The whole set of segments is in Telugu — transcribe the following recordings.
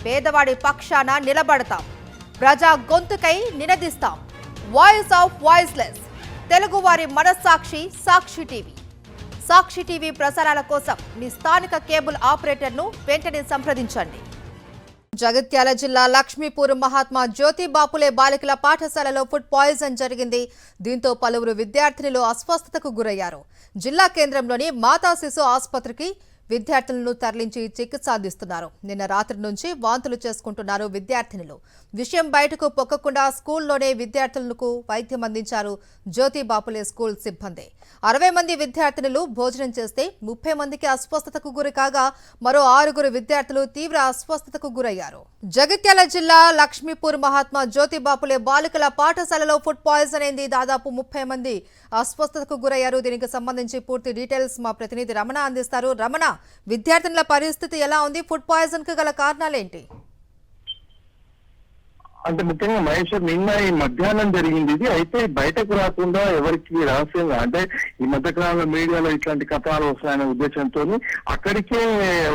పేదవాడి పక్షాన నిలబడతాం, ప్రజా గొంతుకై నినదిస్తాం. వాయిస్ ఆఫ్ వాయిస్లెస్, తెలుగువారి మనస్సాక్షి సాక్షి టీవీ. సాక్షి టీవీ ప్రసారాల కోసం మీ స్థానిక కేబుల్ ఆపరేటర్ను వెంటనే సంప్రదించండి. జగిత్యాల జిల్లా లక్ష్మీపూర్ మహాత్మా జ్యోతి బాపులే బాలికల పాఠశాలలో ఫుడ్ పాయిజన్ జరిగింది. దీంతో పలువురు విద్యార్థినులు అస్వస్థతకు గురయ్యారు. జిల్లా కేంద్రంలోని మాతా శిశు ఆసుపత్రికి విద్యార్థులను తరలించి చికిత్స అందిస్తున్నారు. నిన్న రాత్రి నుంచి వాంతులు చేసుకుంటున్నారు విద్యార్థినులు. విషయం బయటకు పొక్కకుండా స్కూల్లోనే విద్యార్థులకు వైద్యం అందించారు జ్యోతి బాపులే స్కూల్ సిబ్బంది. 60 మంది విద్యార్థినులు భోజనం చేస్తే 30 మందికి అస్వస్థతకు గురి కాగా మరో 6 విద్యార్థులు తీవ్ర అస్వస్థతకు గురయ్యారు. జగిత్యాల జిల్లా లక్ష్మీపూర్ మహాత్మా జ్యోతి బాపులే బాలికల పాఠశాలలో ఫుడ్ పాయిజన్ అయింది. దాదాపు 30 మంది అస్వస్థతకు గురయ్యారు. దీనికి సంబంధించి పూర్తి డీటెయిల్స్ మా ప్రతినిధి రమణ అందిస్తారు. రమణ, విద్యార్థుల పరిస్థితి ఎలా ఉంది? ఫుడ్ పాయిజన్ కు గల కారణాలేంటి? అంటే ముఖ్యంగా మహేష్, నిన్న ఈ మధ్యాహ్నం జరిగింది ఇది. అయితే బయటకు రాకుండా ఎవరికి రహస్యంగా, అంటే ఈ మధ్యకాలంలో మీడియాలో ఇట్లాంటి కథనాలు వస్తాయనే ఉద్దేశంతో అక్కడికే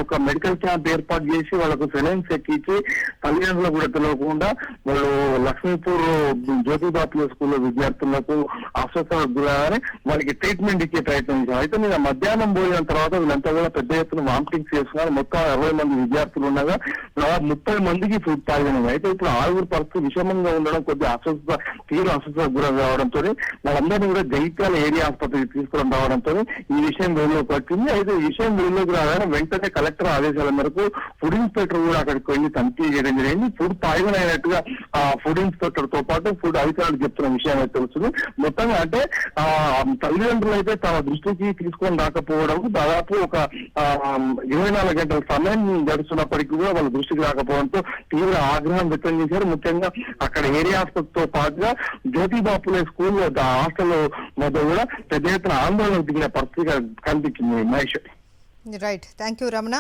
ఒక మెడికల్ క్యాంప్ ఏర్పాటు చేసి వాళ్ళకు సెలైన్స్ ఎక్కించి తల్లిదండ్రులకు కూడా తెలియకుండా వాళ్ళు లక్ష్మీపూర్ జ్యోతి బాపులే స్కూల్లో విద్యార్థులకు అస్వస్థతకు గురగానే వాళ్ళకి ట్రీట్మెంట్ ఇచ్చే ప్రయత్నం చేశారు. అయితే నిన్న మధ్యాహ్నం పోయిన తర్వాత వీళ్ళంతా కూడా పెద్ద ఎత్తున వామిటింగ్స్ చేస్తున్నారు. మొత్తం 60 మంది విద్యార్థులు ఉండగా 30 మందికి ఫుడ్ పాయిజన్ అయింది. అయితే ఇప్పుడు 6 పరిస్థితి విషమంగా ఉండడం, కొద్దిగా తీవ్ర అస్వస్థతకు గురి రావడంతో వాళ్ళందరినీ కూడా జగిత్యాల ఏరియా ఆసుపత్రికి తీసుకుని రావడంతో ఈ విషయం వెలుగులోకి వచ్చింది. అయితే ఈ విషయం వెలుగులోకి రాగానే వెంటనే కలెక్టర్ ఆదేశాల మేరకు ఫుడ్ ఇన్స్పెక్టర్ కూడా అక్కడికి వెళ్ళి తనిఖీ చేయడం జరిగింది. ఫుడ్ పాయిజన్ అయినట్టుగా ఫుడ్ ఇన్స్పెక్టర్ తో పాటు ఫుడ్ అధికారులు చెప్తున్న విషయం అయితే తెలుస్తుంది. మొత్తంగా అంటే తల్లిదండ్రులు అయితే తమ దృష్టికి తీసుకొని రాకపోవడం, దాదాపు ఒక 24 గంటల సమయం గడుస్తున్నప్పటికీ కూడా వాళ్ళ దృష్టికి రాకపోవడంతో తీవ్ర ఆగ్రహం వ్యక్తం చేశారు. ముఖ్యంగా అక్కడ ఏరియా ఆసుపత్రితో పాటుగా జ్యోతి బాపులే స్కూల్ హాస్టల్ వద్ద కూడా పెద్ద ఎత్తున ఆందోళనకు దిగిన పరిస్థితి కనిపించింది. Mahesh, right, thank you Ramana.